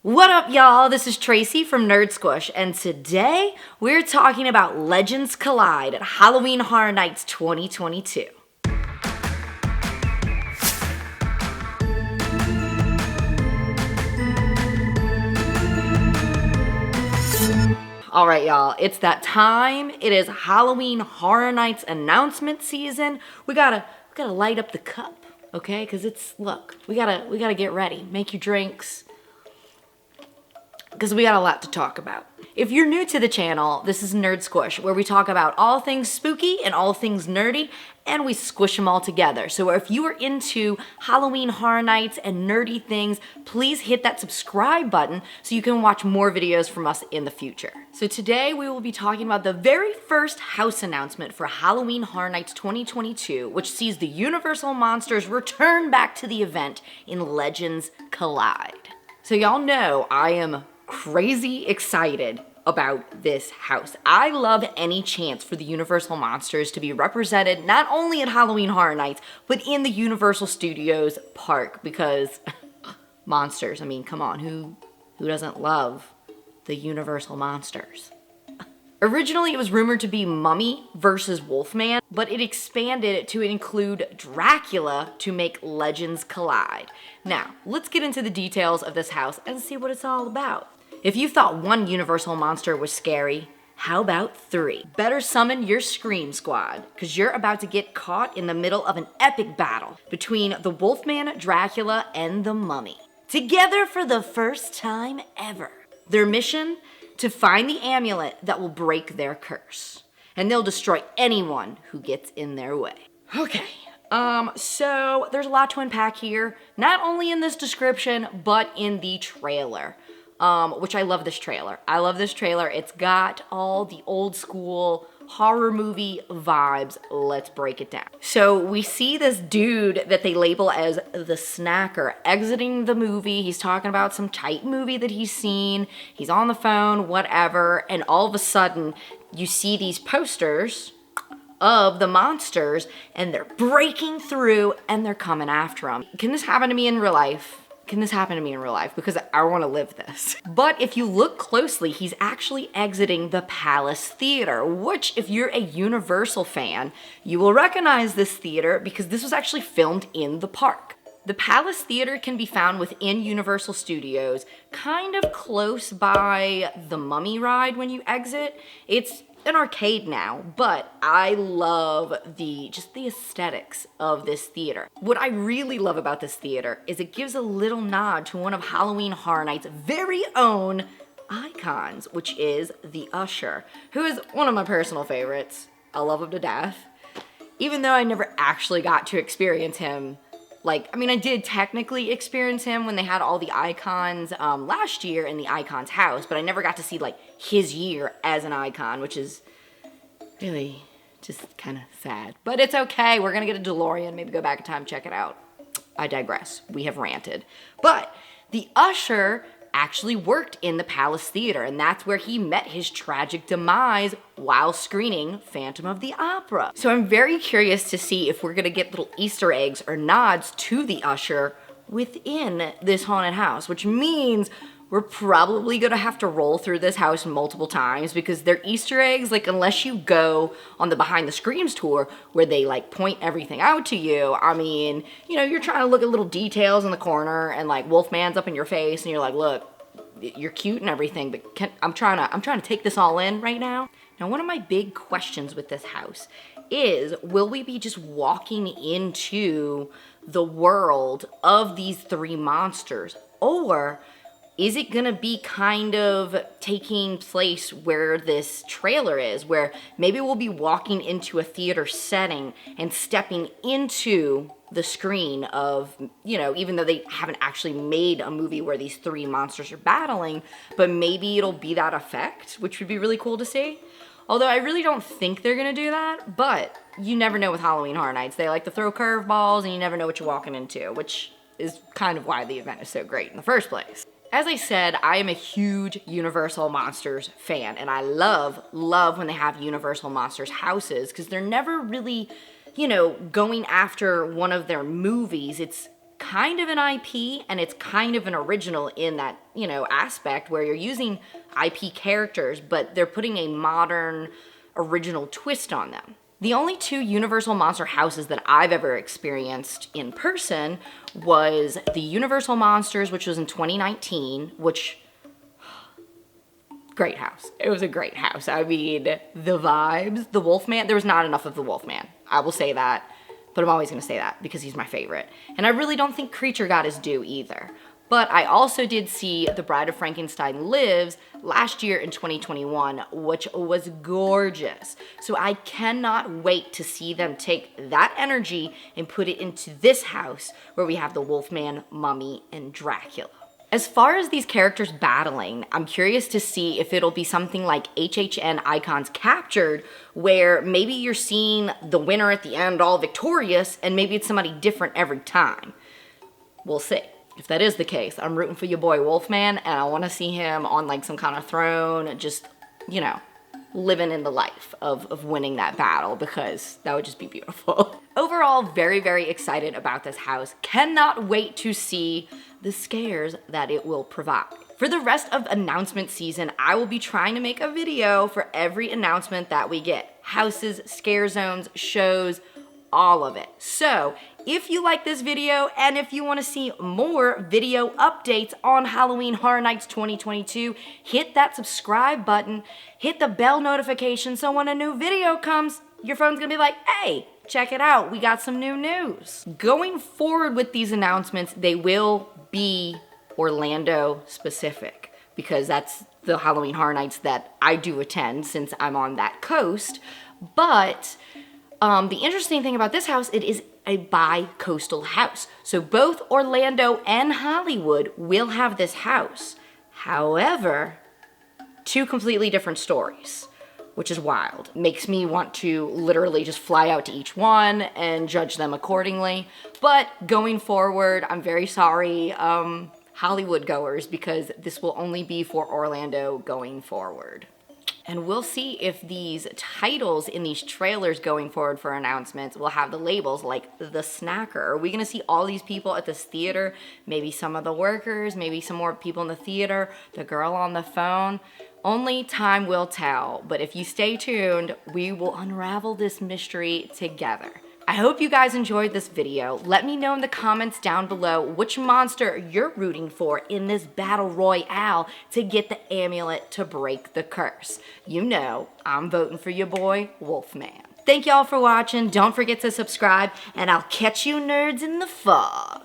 What up, y'all? This is Tracy from Nerd Squish, and today we're talking about Legends Collide at Halloween Horror Nights 2022. All right, y'all, it's that time. It is Halloween Horror Nights announcement season. We gotta light up the cup, okay? Because we gotta get ready. Make your drinks, because we got a lot to talk about. If you're new to the channel, this is Nerd Squish, where we talk about all things spooky and all things nerdy, and we squish them all together. So if you are into Halloween Horror Nights and nerdy things, please hit that subscribe button so you can watch more videos from us in the future. So today we will be talking about the very first house announcement for Halloween Horror Nights 2022, which sees the Universal Monsters return back to the event in Legends Collide. So y'all know I am crazy excited about this house. I love any chance for the Universal Monsters to be represented not only at Halloween Horror Nights, but in the Universal Studios park, because monsters, I mean, come on, who doesn't love the Universal Monsters? Originally, it was rumored to be Mummy versus Wolfman, but it expanded to include Dracula to make Legends Collide. Now, let's get into the details of this house and see what it's all about. If you thought one Universal monster was scary, how about 3? Better summon your Scream Squad, because you're about to get caught in the middle of an epic battle between the Wolfman, Dracula, and the Mummy. Together for the first time ever. Their mission? To find the amulet that will break their curse. And they'll destroy anyone who gets in their way. Okay, so there's a lot to unpack here. Not only in this description, but in the trailer. Which I love this trailer. I love this trailer. It's got all the old school horror movie vibes. Let's break it down. So we see this dude that they label as the snacker exiting the movie. He's talking about some tight movie that he's seen. He's on the phone, whatever. And all of a sudden you see these posters of the monsters and they're breaking through and they're coming after him. Can this happen to me in real life? Can this happen to me in real life? Because I want to live this. But if you look closely, he's actually exiting the Palace Theater, which if you're a Universal fan, you will recognize this theater because this was actually filmed in the park. The Palace Theater can be found within Universal Studios, kind of close by the Mummy ride when you exit. It's an arcade now, but I love the aesthetics of this theater. What I really love about this theater is it gives a little nod to one of Halloween Horror Nights' very own icons, which is the Usher, who is one of my personal favorites. I love him to death. Even though I never actually got to experience him, I did technically experience him when they had all the icons last year in the Icons house, but I never got to see his year as an icon, which is really just kind of sad. But it's okay. We're going to get a DeLorean, maybe go back in time, check it out. I digress. We have ranted. But the Usher actually worked in the Palace Theater, and that's where he met his tragic demise while screening Phantom of the Opera. So I'm very curious to see if we're gonna get little Easter eggs or nods to the Usher within this haunted house, which means we're probably gonna have to roll through this house multiple times because they're Easter eggs, unless you go on the Behind the Screams tour where they point everything out to you. You're trying to look at little details in the corner and Wolfman's up in your face and you're like, look, you're cute and everything, but I'm trying to take this all in right now. Now, one of my big questions with this house is, will we be just walking into the world of these 3 monsters, or is it gonna be kind of taking place where this trailer is, where maybe we'll be walking into a theater setting and stepping into the screen of, even though they haven't actually made a movie where these 3 monsters are battling, but maybe it'll be that effect, which would be really cool to see. Although I really don't think they're gonna do that, but you never know with Halloween Horror Nights. They like to throw curveballs and you never know what you're walking into, which is kind of why the event is so great in the first place. As I said, I am a huge Universal Monsters fan, and I love when they have Universal Monsters houses, because they're never really, going after one of their movies. It's kind of an IP and it's kind of an original in that, aspect where you're using IP characters, but they're putting a modern, original twist on them. The only two Universal Monster houses that I've ever experienced in person was the Universal Monsters, which was in 2019, which, great house. It was a great house. I mean, the vibes, the Wolfman, there was not enough of the Wolfman. I will say that, but I'm always gonna say that because he's my favorite. And I really don't think Creature got his due either. But I also did see The Bride of Frankenstein Lives last year in 2021, which was gorgeous. So I cannot wait to see them take that energy and put it into this house where we have the Wolfman, Mummy, and Dracula. As far as these characters battling, I'm curious to see if it'll be something like HHN Icons Captured, where maybe you're seeing the winner at the end all victorious, and maybe it's somebody different every time. We'll see. If that is the case, I'm rooting for your boy Wolfman, and I want to see him on like some kind of throne, just, living in the life of winning that battle, because that would just be beautiful. Overall, very, very excited about this house. Cannot wait to see the scares that it will provide. For the rest of announcement season, I will be trying to make a video for every announcement that we get. Houses, scare zones, shows, all of it. So if you like this video and if you want to see more video updates on Halloween Horror Nights 2022, hit that subscribe button, hit the bell notification so when a new video comes, your phone's gonna be like, hey, check it out, we got some new news. Going forward with these announcements, they will be Orlando specific because that's the Halloween Horror Nights that I do attend since I'm on that coast. But the interesting thing about this house, it is a bi-coastal house. So both Orlando and Hollywood will have this house. However, two completely different stories, which is wild. Makes me want to literally just fly out to each one and judge them accordingly. But going forward, I'm very sorry, Hollywood goers, because this will only be for Orlando going forward. And we'll see if these titles in these trailers going forward for announcements will have the labels like the snacker. Are we gonna see all these people at this theater? Maybe some of the workers, maybe some more people in the theater, the girl on the phone. Only time will tell, but if you stay tuned, we will unravel this mystery together. I hope you guys enjoyed this video. Let me know in the comments down below which monster you're rooting for in this battle royale to get the amulet to break the curse. You know, I'm voting for your boy, Wolfman. Thank y'all for watching. Don't forget to subscribe, and I'll catch you nerds in the fog.